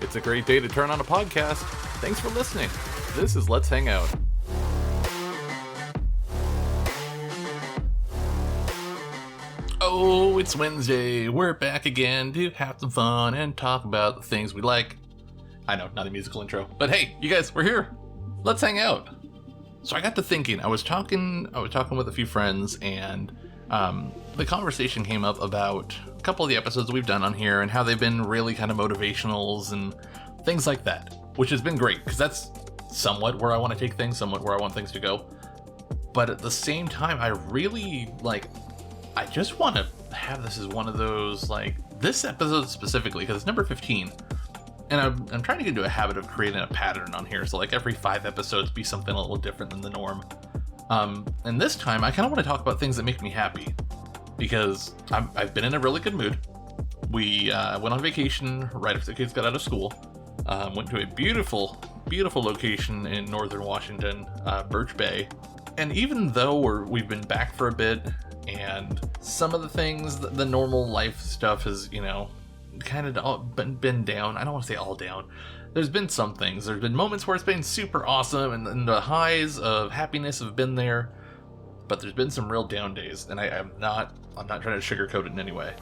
It's a great day to turn on a podcast. Thanks for listening. This is Let's Hang Out. Oh, it's Wednesday. We're back again to have some fun and talk about the things we like. I know, not a musical intro, but hey, you guys, we're here. Let's hang out. So I got to thinking. I was talking with a few friends, and the conversation came up about a couple of the episodes we've done on here and how they've been really kind of motivationals and things like that, which has been great because that's somewhat where I want to take things, somewhat where I want things to go. But at the same time, I really I just want to have this as one of those, this episode specifically, because it's number 15. And I'm trying to get into a habit of creating a pattern on here. So every 5 episodes be something a little different than the norm. And this time I kind of want to talk about things that make me happy, because I've been in a really good mood. We went on vacation right after the kids got out of school. Went to a beautiful, beautiful location in northern Washington, Birch Bay. And even though we've been back for a bit, and some of the things, the normal life stuff has, kind of been down. I don't want to say all down. There's been some things. There's been moments where it's been super awesome, and the highs of happiness have been there. But there's been some real down days, and I'm not trying to sugarcoat it in any way.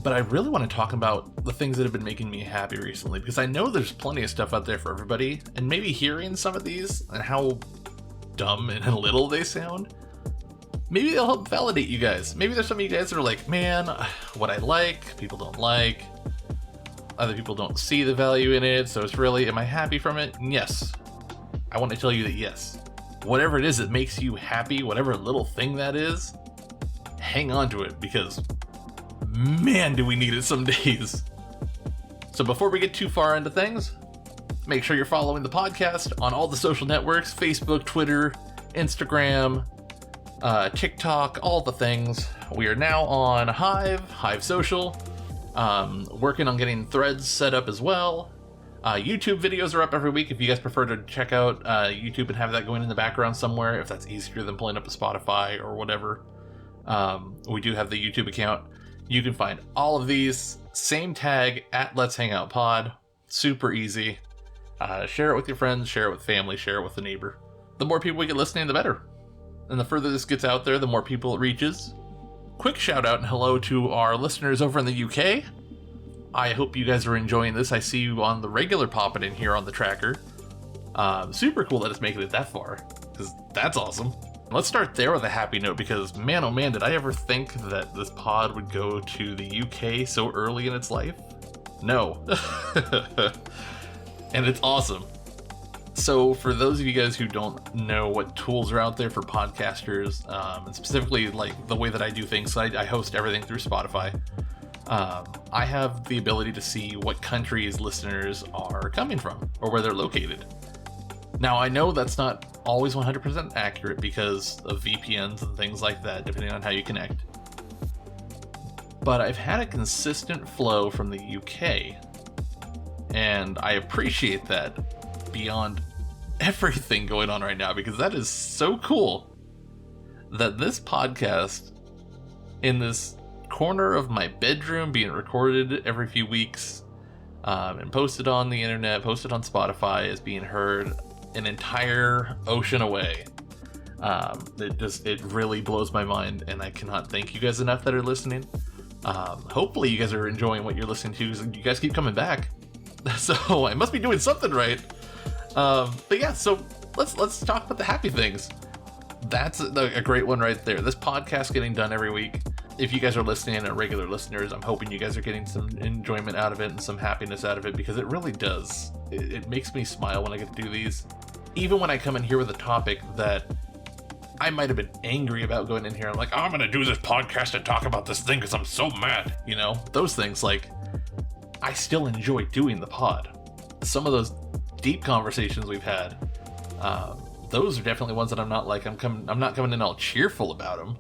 But I really want to talk about the things that have been making me happy recently, because I know there's plenty of stuff out there for everybody, and maybe hearing some of these and how dumb and little they sound, maybe they'll help validate you guys. Maybe there's some of you guys that are like, man, what I like, people don't like. Other people don't see the value in it, so it's really, am I happy from it? And yes. I want to tell you that yes. Whatever it is that makes you happy, whatever little thing that is, hang on to it, because man, do we need it some days. So before we get too far into things, make sure you're following the podcast on all the social networks, Facebook, Twitter, Instagram, TikTok, all the things. We are now on Hive Social, working on getting threads set up as well. YouTube videos are up every week if you guys prefer to check out YouTube and have that going in the background somewhere, if that's easier than pulling up a Spotify or whatever. We do have the YouTube account. You can find all of these, same tag, @Letshangoutpod. Super easy. Share it with your friends, share it with family, share it with the neighbor. The more people we get listening, the better. And the further this gets out there, the more people it reaches. Quick shout out and hello to our listeners over in the UK. I hope you guys are enjoying this. I see you on the regular popping in here on the tracker. Super cool that it's making it that far, because that's awesome. Let's start there with a happy note, because man, oh man, did I ever think that this pod would go to the UK so early in its life? No. And it's awesome. So for those of you guys who don't know what tools are out there for podcasters, and specifically the way that I do things, so I host everything through Spotify. I have the ability to see what countries listeners are coming from or where they're located. Now I know that's not always 100% accurate because of VPNs and things like that, depending on how you connect. But I've had a consistent flow from the UK, and I appreciate that beyond everything going on right now, because that is so cool that this podcast in this corner of my bedroom being recorded every few weeks and posted on the internet, posted on Spotify, is being heard an entire ocean away. It really blows my mind, and I cannot thank you guys enough that are listening. Hopefully you guys are enjoying what you're listening to, because you guys keep coming back. So I must be doing something right. But yeah, so let's talk about the happy things. That's a great one right there. This podcast getting done every week. If you guys are listening and are regular listeners, I'm hoping you guys are getting some enjoyment out of it and some happiness out of it, because it really does. It makes me smile when I get to do these. Even when I come in here with a topic that I might have been angry about going in here, I'm like, oh, I'm going to do this podcast and talk about this thing because I'm so mad. Those things, I still enjoy doing the pod. Some of those deep conversations we've had, those are definitely ones that I'm not I'm not coming in all cheerful about them,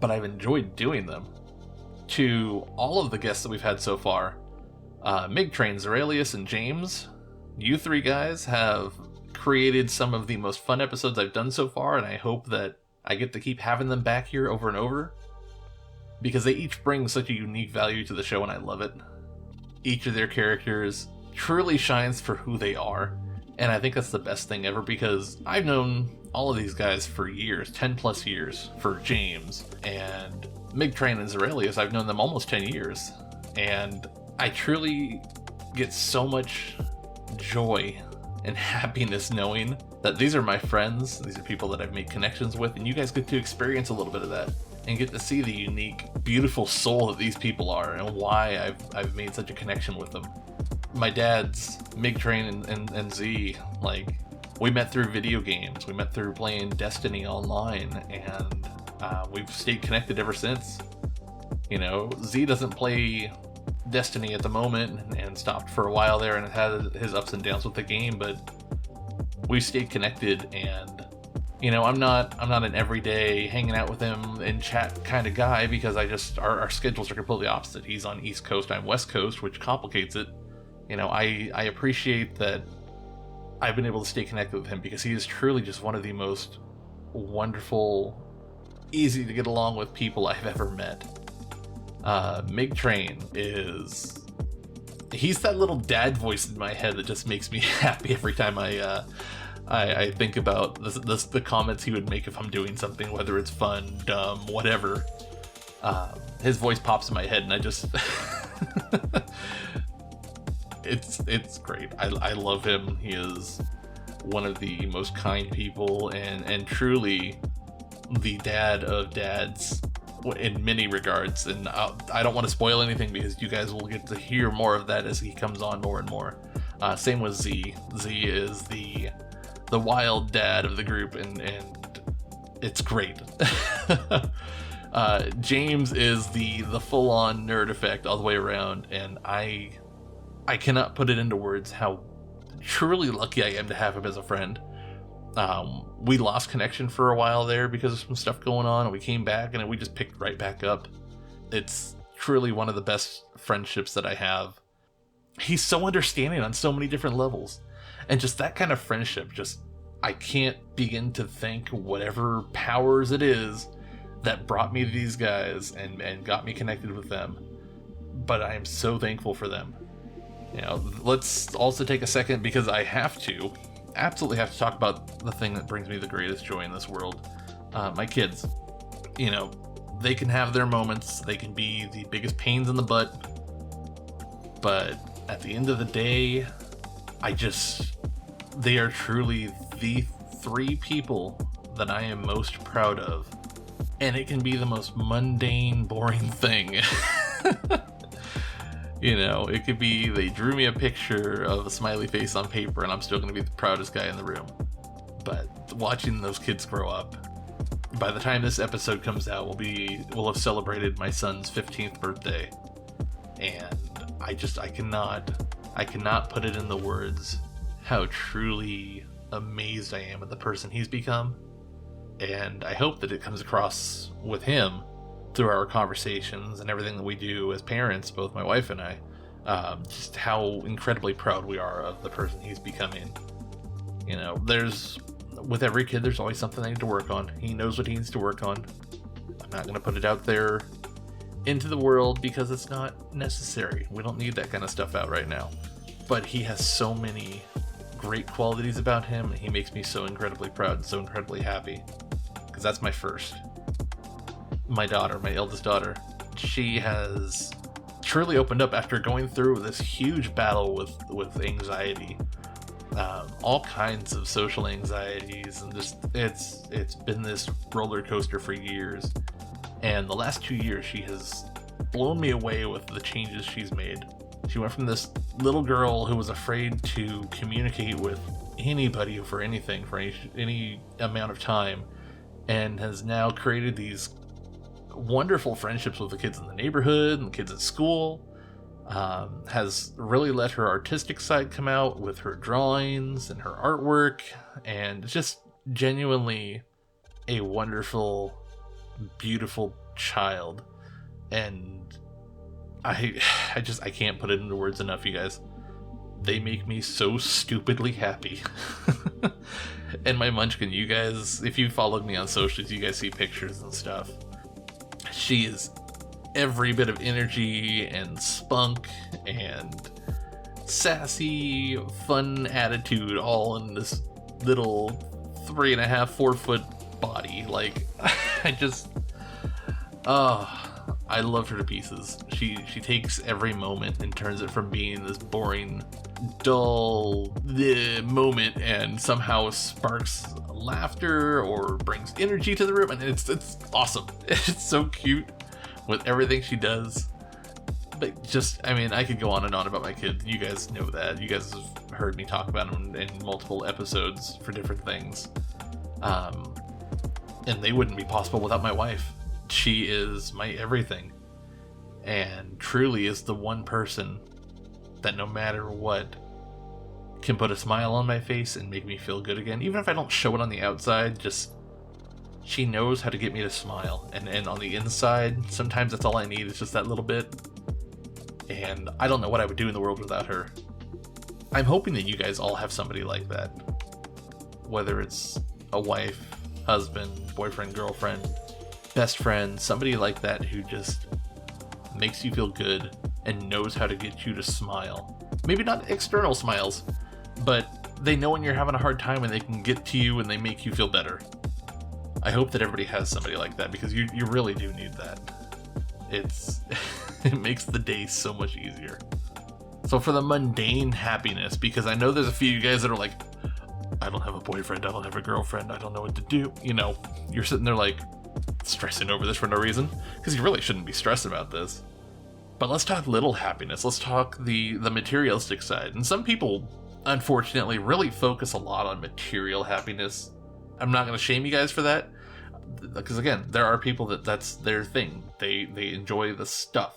but I've enjoyed doing them. To all of the guests that we've had so far, Mig Train, Zeralius, and James, you three guys have created some of the most fun episodes I've done so far, and I hope that I get to keep having them back here over and over, because they each bring such a unique value to the show, and I love it. Each of their characters truly shines for who they are. And I think that's the best thing ever, because I've known all of these guys for years, 10 plus years for James, and Migtrain and Zerelius, I've known them almost 10 years. And I truly get so much joy and happiness knowing that these are my friends, these are people that I've made connections with, and you guys get to experience a little bit of that and get to see the unique, beautiful soul that these people are and why I've made such a connection with them. My dad's Migtrain and Z, like, we met through video games, we met through playing Destiny online, and we've stayed connected ever since. You know, Z doesn't play Destiny at the moment and stopped for a while there and had his ups and downs with the game, but we stayed connected. And you know, I'm not an everyday hanging out with him and chat kind of guy, because our schedules are completely opposite. He's on East Coast, I'm West Coast, which complicates it. You know, I appreciate that I've been able to stay connected with him, because he is truly just one of the most wonderful, easy to get along with people I've ever met. Migtrain he's that little dad voice in my head that just makes me happy every time I think about the comments he would make if I'm doing something, whether it's fun, dumb, whatever. His voice pops in my head, and I just it's great. I love him. He is one of the most kind people, and truly the dad of dads in many regards. And I don't want to spoil anything, because you guys will get to hear more of that as he comes on more and more. Same with Z. Z is the wild dad of the group, and it's great. James is the full-on nerd effect all the way around, and I cannot put it into words how truly lucky I am to have him as a friend. We lost connection for a while there because of some stuff going on, and we came back and we just picked right back up. It's truly one of the best friendships that I have. He's so understanding on so many different levels, and just that kind of friendship, I can't begin to thank whatever powers it is that brought me to these guys and got me connected with them. But I am so thankful for them. You know, let's also take a second, because I absolutely have to talk about the thing that brings me the greatest joy in this world. My kids. You know, they can have their moments, they can be the biggest pains in the butt, but at the end of the day, they are truly the 3 people that I am most proud of. And it can be the most mundane, boring thing. You know, it could be they drew me a picture of a smiley face on paper and I'm still going to be the proudest guy in the room. But watching those kids grow up, by the time this episode comes out, we'll have celebrated my son's 15th birthday. And I cannot put it in the words how truly amazed I am at the person he's become. And I hope that it comes across with him through our conversations and everything that we do as parents, both my wife and I, just how incredibly proud we are of the person he's becoming. You know, with every kid, there's always something they need to work on. He knows what he needs to work on. I'm not going to put it out there into the world because it's not necessary. We don't need that kind of stuff out right now. But he has so many great qualities about him, and he makes me so incredibly proud and so incredibly happy. Because that's my first. My daughter, my eldest daughter, she has truly opened up after going through this huge battle with anxiety, all kinds of social anxieties, and just it's been this roller coaster for years. And the last 2 years, she has blown me away with the changes she's made. She went from this little girl who was afraid to communicate with anybody for anything for any amount of time, and has now created these wonderful friendships with the kids in the neighborhood and the kids at school. Has really let her artistic side come out with her drawings and her artwork, and just genuinely a wonderful, beautiful child. And I can't put it into words enough, you guys. They make me so stupidly happy. And my munchkin, you guys, if you followed me on socials, you guys see pictures and stuff. She is every bit of energy and spunk and sassy, fun attitude all in this little 3.5, 4 foot body. Like, I love her to pieces. She takes every moment and turns it from being this boring, dull moment and somehow sparks laughter or brings energy to the room, and it's awesome. It's so cute with everything she does. But just, I mean, I could go on and on about my kids. You guys know that. You guys have heard me talk about them in multiple episodes for different things. And they wouldn't be possible without my wife. She is my everything, and truly is the one person that no matter what can put a smile on my face and make me feel good again. Even if I don't show it on the outside, just she knows how to get me to smile. And on the inside, sometimes that's all I need, is just that little bit. And I don't know what I would do in the world without her. I'm hoping that you guys all have somebody like that. Whether it's a wife, husband, boyfriend, girlfriend, best friend, somebody like that who just makes you feel good and knows how to get you to smile. Maybe not external smiles, but they know when you're having a hard time and they can get to you and they make you feel better. I hope that everybody has somebody like that, because you really do need that. It makes the day so much easier. So for the mundane happiness, because I know there's a few of you guys that are like, I don't have a boyfriend, I don't have a girlfriend, I don't know what to do. You know, you're sitting there like stressing over this for no reason, because you really shouldn't be stressed about this. But let's talk little happiness. Let's talk the materialistic side. And some people, unfortunately, really focus a lot on material happiness. I'm not going to shame you guys for that, because again, there are people that's their thing. They enjoy the stuff.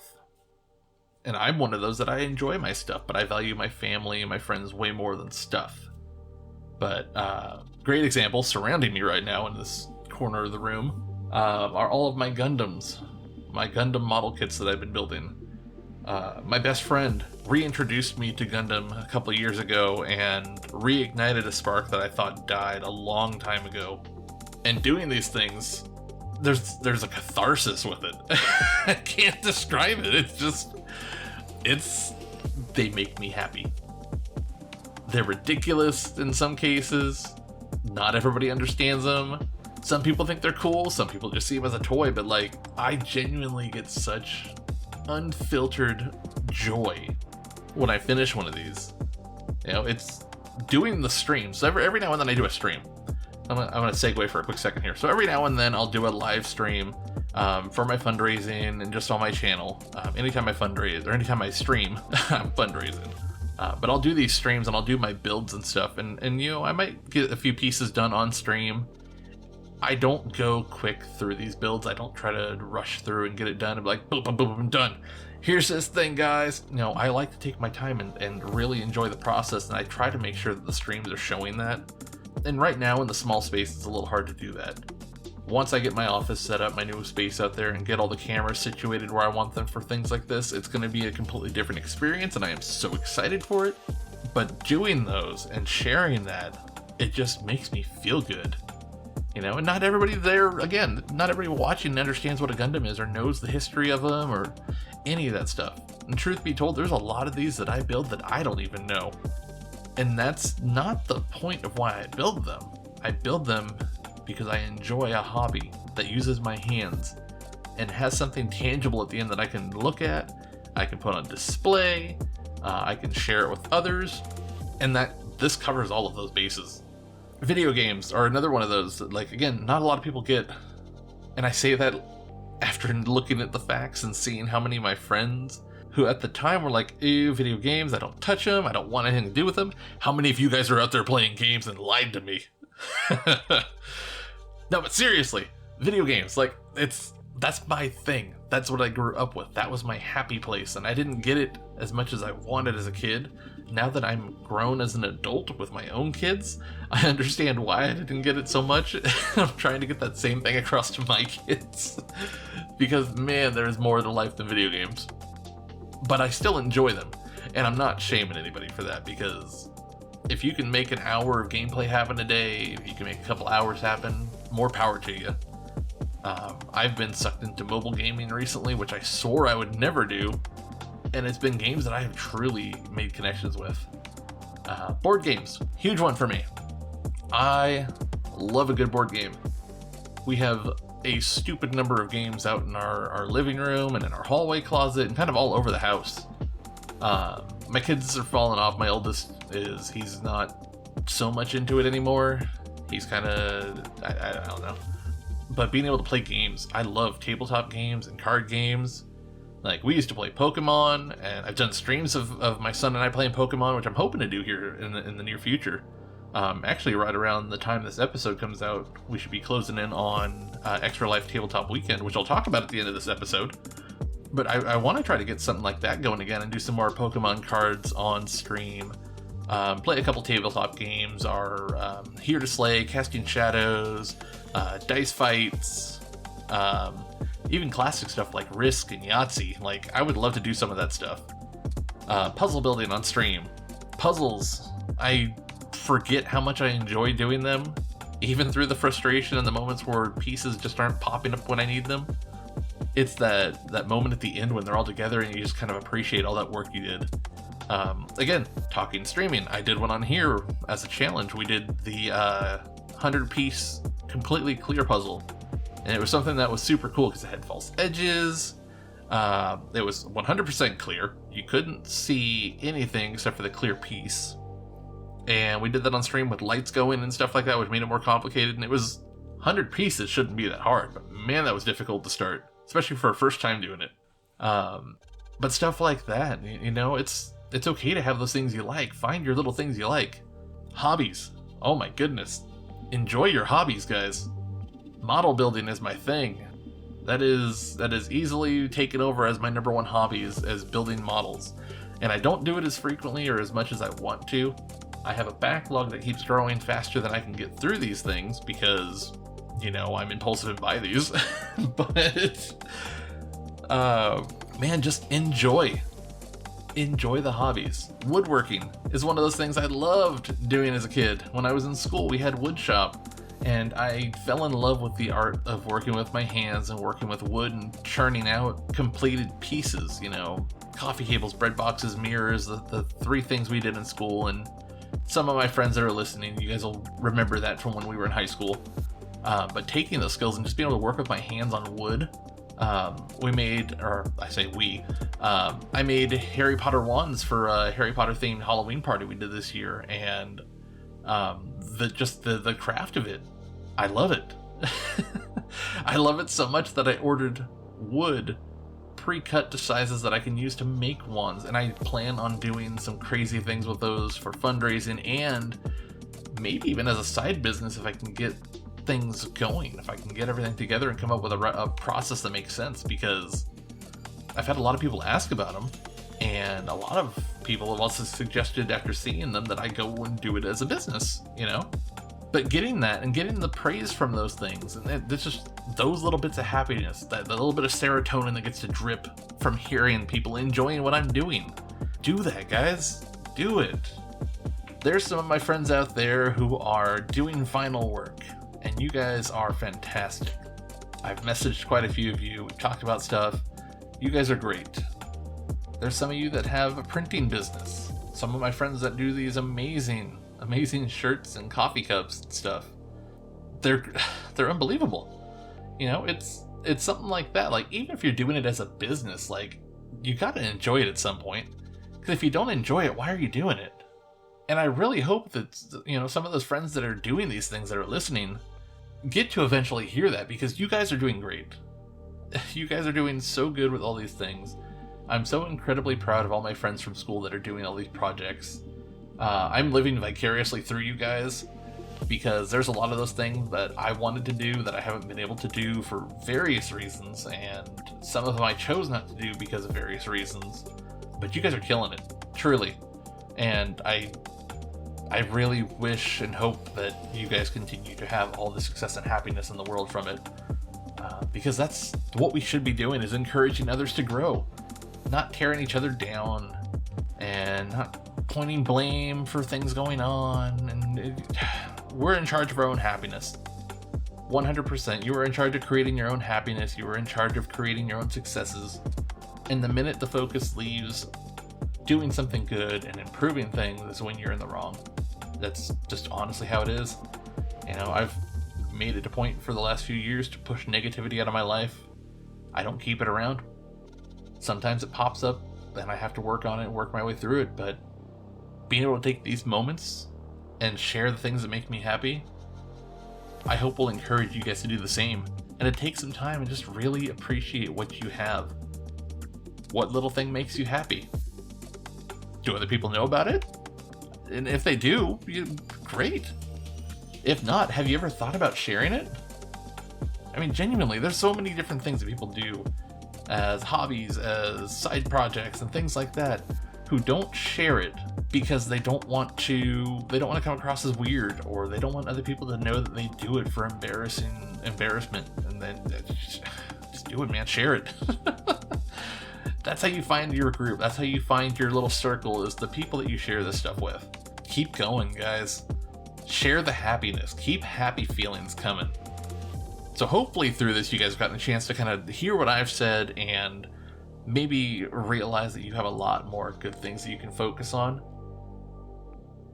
And I'm one of those that I enjoy my stuff, but I value my family and my friends way more than stuff. But great example surrounding me right now in this corner of the room are all of my Gundams, my Gundam model kits that I've been building. My best friend reintroduced me to Gundam a couple years ago and reignited a spark that I thought died a long time ago. And doing these things, there's a catharsis with it. I can't describe it. They make me happy. They're ridiculous in some cases. Not everybody understands them. Some people think they're cool. Some people just see them as a toy. But like, I genuinely get such unfiltered joy when I finish one of these. You know, it's doing the streams. So every now and then I do a stream. I'm gonna segue for a quick second here. So every now and then I'll do a live stream for my fundraising and just on my channel. Anytime I fundraise or anytime I stream, I'm fundraising. But I'll do these streams and I'll do my builds and stuff. And you know, I might get a few pieces done on stream. I don't go quick through these builds. I don't try to rush through and get it done and be like, boom, boom, boom, boom, done. Here's this thing, guys. No, I like to take my time and really enjoy the process. And I try to make sure that the streams are showing that. And right now in the small space, it's a little hard to do that. Once I get my office set up, my new space out there, and get all the cameras situated where I want them for things like this, it's going to be a completely different experience, and I am so excited for it. But doing those and sharing that, it just makes me feel good. You know, and not everybody there, again, not everybody watching understands what a Gundam is or knows the history of them or any of that stuff. And truth be told, there's a lot of these that I build that I don't even know. And that's not the point of why I build them. I build them because I enjoy a hobby that uses my hands and has something tangible at the end that I can look at, I can put on display, I can share it with others, and this covers all of those bases. Video games are another one of those that, like, again, not a lot of people get. And I say that after looking at the facts and seeing how many of my friends who at the time were like, ew, video games, I don't touch them, I don't want anything to do with them. How many of you guys are out there playing games and lied to me? No, but seriously, video games, like, that's my thing. That's what I grew up with. That was my happy place, and I didn't get it as much as I wanted as a kid. Now that I'm grown as an adult with my own kids, I understand why I didn't get it so much. I'm trying to get that same thing across to my kids. Because, man, there's more to life than video games. But I still enjoy them, and I'm not shaming anybody for that, because if you can make an hour of gameplay happen a day, if you can make a couple hours happen, more power to you. I've been sucked into mobile gaming recently, which I swore I would never do, and it's been games that I have truly made connections with. Board games, huge one for me. I love a good board game. We have a stupid number of games out in our living room and in our hallway closet and kind of all over the house. My kids are falling off. My eldest he's not so much into it anymore. He's kind of, I don't know. But being able to play games, I love tabletop games and card games. Like, we used to play Pokemon, and I've done streams of my son and I playing Pokemon, which I'm hoping to do here in the near future. Actually, right around the time this episode comes out, we should be closing in on Extra Life Tabletop Weekend, which I'll talk about at the end of this episode. But I want to try to get something like that going again and do some more Pokemon cards on stream. Play a couple tabletop games, our Here to Slay, Casting Shadows, Dice Fights, even classic stuff like Risk and Yahtzee. Like, I would love to do some of that stuff. Puzzle building on stream. Puzzles, I forget how much I enjoy doing them, even through the frustration and the moments where pieces just aren't popping up when I need them. It's that moment at the end when they're all together and you just kind of appreciate all that work you did. Again, talking streaming, I did one on here as a challenge. We did the 100-piece completely clear puzzle, and it was something that was super cool because it had false edges. It was 100% clear. You couldn't see anything except for the clear piece. And we did that on stream with lights going and stuff like that, which made it more complicated. And it was 100 pieces, shouldn't be that hard, but man, that was difficult to start, especially for a first time doing it. But stuff like that, you know, it's okay to have those things you like. Find your little things you like. Hobbies. Oh my goodness. Enjoy your hobbies, guys. Model building is my thing. That is easily taken over as my number one hobby is building models. And I don't do it as frequently or as much as I want to. I have a backlog that keeps growing faster than I can get through these things because, you know, I'm impulsive and buy these. But, man, just enjoy the hobbies. Woodworking is one of those things I loved doing as a kid. When I was in school, we had wood shop, and I fell in love with the art of working with my hands and working with wood and churning out completed pieces, you know, coffee tables, bread boxes, mirrors, the three things we did in school. And some of my friends that are listening, you guys will remember that from when we were in high school. But taking those skills and just being able to work with my hands on wood, we made, or I say we, I made Harry Potter wands for a Harry Potter themed Halloween party we did this year, and the craft of it, I love it. I love it so much that I ordered wood pre-cut to sizes that I can use to make wands, and I plan on doing some crazy things with those for fundraising and maybe even as a side business if I can get things going, if I can get everything together and come up with a process that makes sense, because I've had a lot of people ask about them, and a lot of people have also suggested after seeing them that I go and do it as a business, you know? But getting that and getting the praise from those things, and it's just those little bits of happiness, that little bit of serotonin that gets to drip from hearing people enjoying what I'm doing. Do that, guys. Do it. There's some of my friends out there who are doing final work, and you guys are fantastic. I've messaged quite a few of you, we've talked about stuff. You guys are great. There's some of you that have a printing business. Some of my friends that do these amazing shirts and coffee cups and stuff. They're unbelievable. You know, it's something like that. Like, even if you're doing it as a business, like, you gotta enjoy it at some point. Because if you don't enjoy it, why are you doing it? And I really hope that, you know, some of those friends that are doing these things that are listening get to eventually hear that, because you guys are doing great. You guys are doing so good with all these things. I'm so incredibly proud of all my friends from school that are doing all these projects. I'm living vicariously through you guys, because there's a lot of those things that I wanted to do that I haven't been able to do for various reasons, and some of them I chose not to do because of various reasons. But you guys are killing it, truly. And I really wish and hope that you guys continue to have all the success and happiness in the world from it. Because that's what we should be doing, is encouraging others to grow. Not tearing each other down, and not pointing blame for things going on. And we're in charge of our own happiness. 100%. You are in charge of creating your own happiness. You are in charge of creating your own successes. And the minute the focus leaves doing something good and improving things is when you're in the wrong. That's just honestly how it is. You know, I've made it a point for the last few years to push negativity out of my life. I don't keep it around. Sometimes it pops up and I have to work on it and work my way through it, but being able to take these moments and share the things that make me happy, I hope will encourage you guys to do the same and to take some time and just really appreciate what you have. What little thing makes you happy? Do other people know about it? And if they do, great. If not, have you ever thought about sharing it? I mean, genuinely, there's so many different things that people do as hobbies, as side projects, and things like that, who don't share it because they don't want to come across as weird, or they don't want other people to know that they do it for embarrassment. And then just do it, man. Share it. That's how you find your group. That's how you find your little circle, is the people that you share this stuff with. Keep going, guys. Share the happiness. Keep happy feelings coming. So hopefully through this, you guys have gotten a chance to kind of hear what I've said and maybe realize that you have a lot more good things that you can focus on.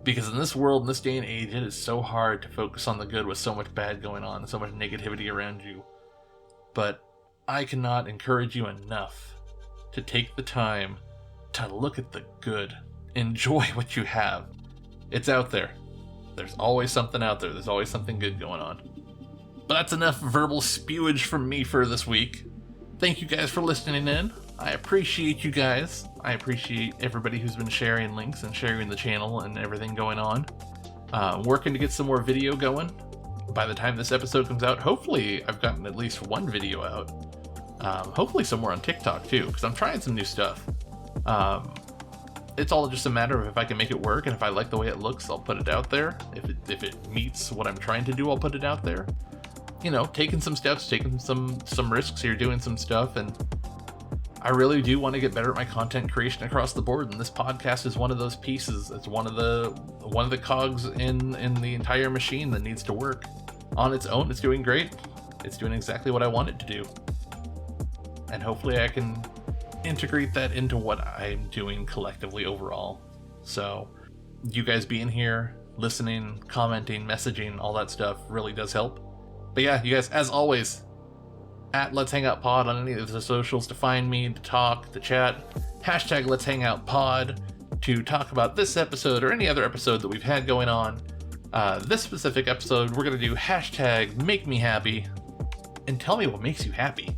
Because in this world, in this day and age, it is so hard to focus on the good with so much bad going on and so much negativity around you. But I cannot encourage you enough to take the time to look at the good. Enjoy what you have. It's out there. There's always something out there. There's always something good going on. But that's enough verbal spewage from me for this week. Thank you guys for listening in. I appreciate you guys. I appreciate everybody who's been sharing links and sharing the channel and everything going on. Working to get some more video going. By the time this episode comes out, hopefully I've gotten at least one video out. Hopefully somewhere on TikTok too, because I'm trying some new stuff. It's all just a matter of if I can make it work, and if I like the way it looks, I'll put it out there. If it meets what I'm trying to do, I'll put it out there. You know, taking some steps, taking some risks here, doing some stuff, and I really do want to get better at my content creation across the board, and this podcast is one of those pieces. It's one of the cogs in the entire machine that needs to work. On its own, it's doing great. It's doing exactly what I want it to do. And hopefully I can integrate that into what I'm doing collectively overall. So you guys being here, listening, commenting, messaging, all that stuff really does help. But yeah, you guys, as always, at Let's Hang Out Pod on any of the socials to find me, to talk, to chat. Hashtag Let's Hang Out Pod to talk about this episode or any other episode that we've had going on. This specific episode, we're going to do hashtag Make Me Happy, and tell me what makes you happy.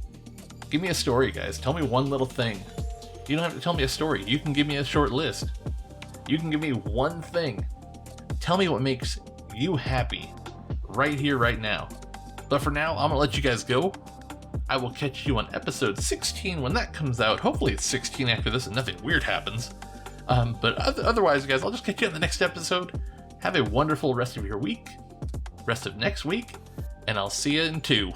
Give me a story, guys. Tell me one little thing. You don't have to tell me a story. You can give me a short list. You can give me one thing. Tell me what makes you happy right here, right now. But for now, I'm going to let you guys go. I will catch you on episode 16 when that comes out. Hopefully it's 16 after this and nothing weird happens. But otherwise, guys, I'll just catch you on the next episode. Have a wonderful rest of your week, rest of next week, and I'll see you in 2.